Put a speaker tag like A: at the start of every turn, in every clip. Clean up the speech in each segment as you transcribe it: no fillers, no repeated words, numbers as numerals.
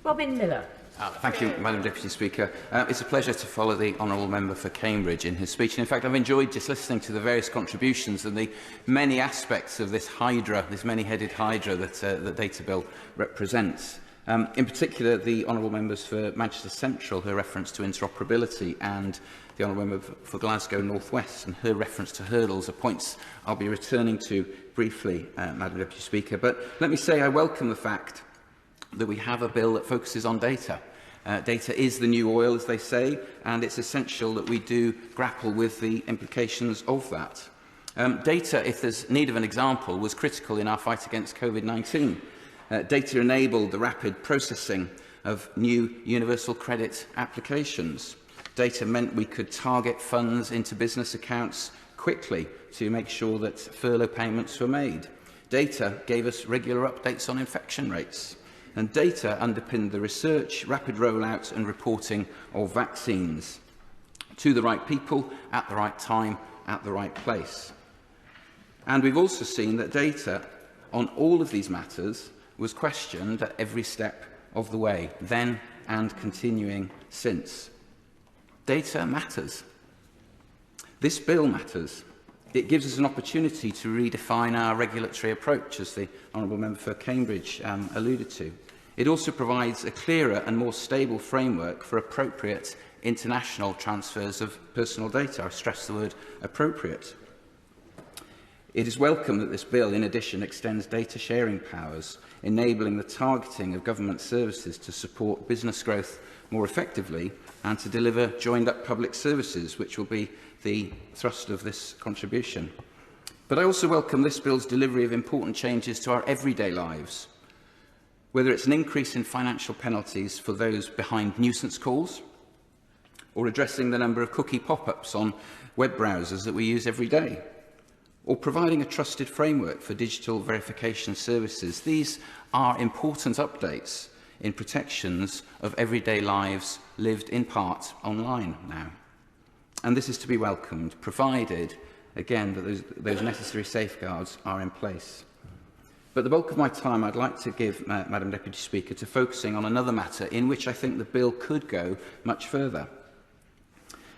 A: Robin Miller.
B: Thank you, Madam Deputy Speaker. It's a pleasure to follow the Honourable Member for Cambridge in his speech. And in fact, I've enjoyed just listening to the various contributions and the many aspects of this hydra, this many-headed hydra that the Data Bill represents. In particular, the Honourable Members for Manchester Central, her reference to interoperability, and the Honourable Member for Glasgow North West and her reference to hurdles are points I'll be returning to briefly, Madam Deputy Speaker. But let me say I welcome the fact that we have a bill that focuses on data. Data is the new oil, as they say, and it's essential that we do grapple with the implications of that. Data, if there's need of an example, was critical in our fight against COVID-19. Data enabled the rapid processing of new universal credit applications. Data meant we could target funds into business accounts quickly to make sure that furlough payments were made. Data gave us regular updates on infection rates. And data underpinned the research, rapid rollout and reporting of vaccines to the right people, at the right time, at the right place. And we've also seen that data on all of these matters was questioned at every step of the way, then and continuing since. Data matters. This bill matters. It gives us an opportunity to redefine our regulatory approach, as the Honourable Member for Cambridge alluded to. It also provides a clearer and more stable framework for appropriate international transfers of personal data. I stress the word appropriate. It is welcome that this bill, in addition, extends data sharing powers, enabling the targeting of government services to support business growth more effectively and to deliver joined-up public services, which will be the thrust of this contribution. But I also welcome this bill's delivery of important changes to our everyday lives, whether it's an increase in financial penalties for those behind nuisance calls, or addressing the number of cookie pop-ups on web browsers that we use every day, or providing a trusted framework for digital verification services. These are important updates in protections of everyday lives lived in part online now. And this is to be welcomed, provided, again, that those necessary safeguards are in place. But the bulk of my time I'd like to give, Madam Deputy Speaker, to focusing on another matter in which I think the bill could go much further.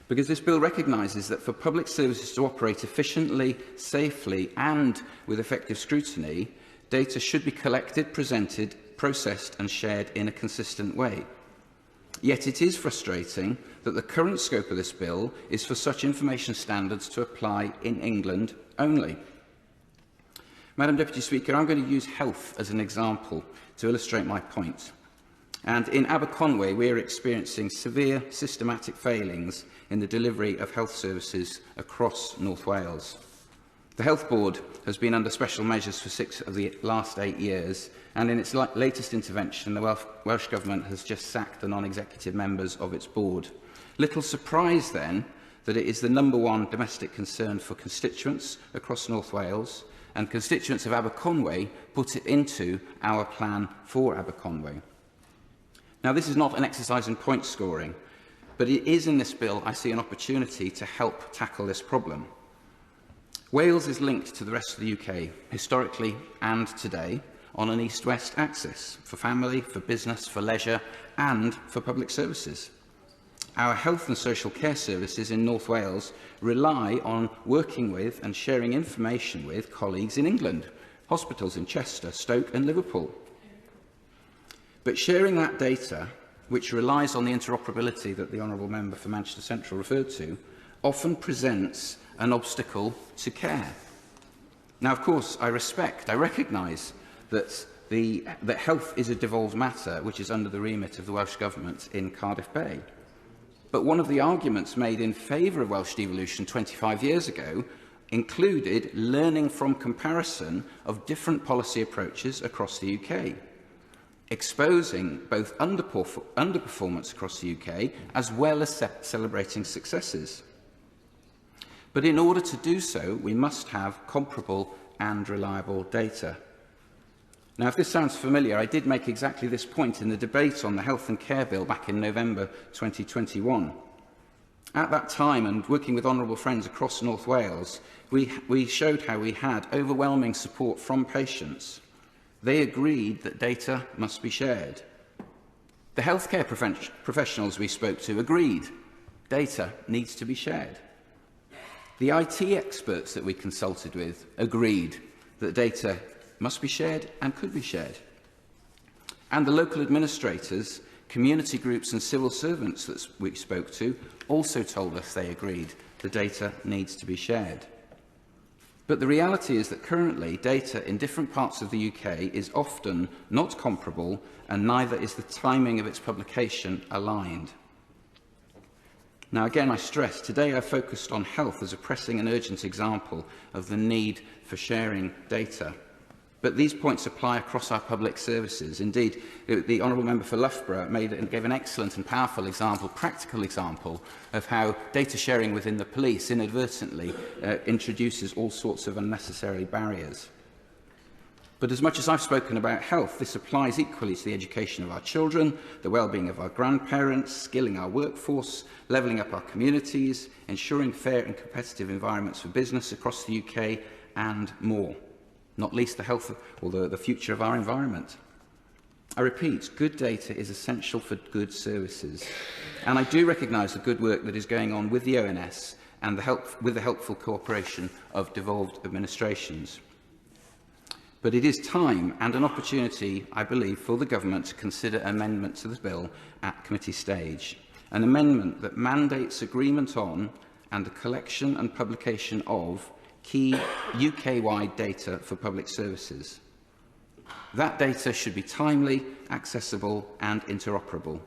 B: Because this bill recognises that for public services to operate efficiently, safely and with effective scrutiny, data should be collected, presented, processed and shared in a consistent way. Yet it is frustrating that the current scope of this bill is for such information standards to apply in England only. Madam Deputy Speaker, I'm going to use health as an example to illustrate my point. And in Aberconwy, we are experiencing severe systematic failings in the delivery of health services across North Wales. The Health Board has been under special measures for 6 of the last 8 years, and in its latest intervention, the Welsh Government has just sacked the non-executive members of its board. Little surprise, then, that it is the #1 domestic concern for constituents across North Wales, and constituents of Aberconwy put it into our plan for Aberconwy. Now, this is not an exercise in point scoring, but it is in this bill I see an opportunity to help tackle this problem. Wales is linked to the rest of the UK, historically and today, on an east-west axis, for family, for business, for leisure and for public services. Our health and social care services in North Wales rely on working with and sharing information with colleagues in England, hospitals in Chester, Stoke and Liverpool. But sharing that data, which relies on the interoperability that the Honourable Member for Manchester Central referred to, often presents an obstacle to care. Now, of course, I recognise that health is a devolved matter which is under the remit of the Welsh Government in Cardiff Bay. But one of the arguments made in favour of Welsh devolution 25 years ago included learning from comparison of different policy approaches across the UK, exposing both underperformance across the UK as well as celebrating successes. But in order to do so, we must have comparable and reliable data. Now, if this sounds familiar, I did make exactly this point in the debate on the Health and Care Bill back in November 2021. At that time, and working with honourable friends across North Wales, we showed how we had overwhelming support from patients. They agreed that data must be shared. The healthcare professionals we spoke to agreed data needs to be shared. The IT experts that we consulted with agreed that data must be shared and could be shared. And the local administrators, community groups and civil servants that we spoke to also told us they agreed the data needs to be shared. But the reality is that currently data in different parts of the UK is often not comparable, and neither is the timing of its publication aligned. Now again, I stress, today I focused on health as a pressing and urgent example of the need for sharing data. But these points apply across our public services. Indeed, the Honourable Member for Loughborough gave an excellent and powerful example, practical example, of how data sharing within the police inadvertently introduces all sorts of unnecessary barriers. But as much as I've spoken about health, this applies equally to the education of our children, the well-being of our grandparents, skilling our workforce, levelling up our communities, ensuring fair and competitive environments for business across the UK, and more. Not least the health or the future of our environment. I repeat, good data is essential for good services. And I do recognise the good work that is going on with the ONS and with the helpful cooperation of devolved administrations. But it is time and an opportunity, I believe, for the Government to consider amendment to the bill at committee stage. An amendment that mandates agreement on and the collection and publication of key UK-wide data for public services. That data should be timely, accessible and interoperable.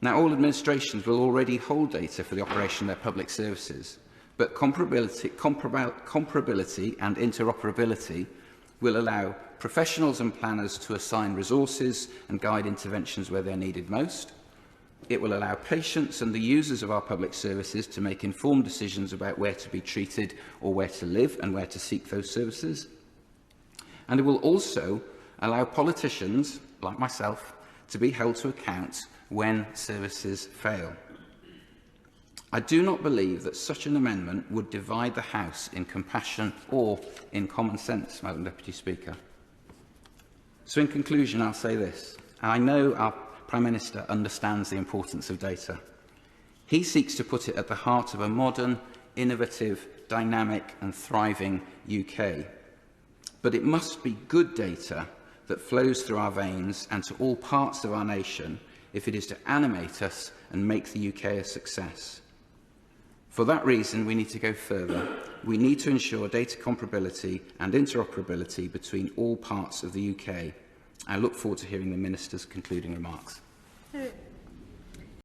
B: Now, all administrations will already hold data for the operation of their public services, but comparability and interoperability will allow professionals and planners to assign resources and guide interventions where they're needed most. It will allow patients and the users of our public services to make informed decisions about where to be treated or where to live and where to seek those services. And it will also allow politicians, like myself, to be held to account when services fail. I do not believe that such an amendment would divide the House in compassion or in common sense, Madam Deputy Speaker. So in conclusion, I'll say this. I know our Prime Minister understands the importance of data. He seeks to put it at the heart of a modern, innovative, dynamic and thriving UK. But it must be good data that flows through our veins and to all parts of our nation if it is to animate us and make the UK a success. For that reason, we need to go further. We need to ensure data comparability and interoperability between all parts of the UK. I look forward to hearing the Minister's concluding remarks.